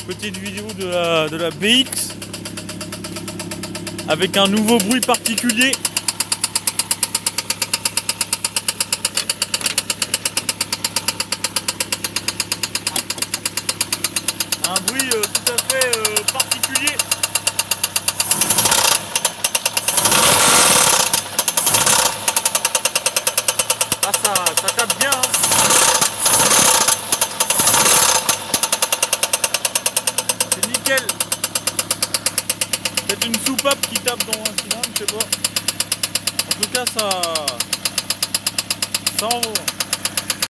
petite vidéo de la BX avec un nouveau bruit particulier. Un bruit tout à fait particulier. Ah, ça tape bien, hein. C'est nickel. C'est une soupape qui tape dans un cylindre, je sais pas. En tout cas, ça envoie.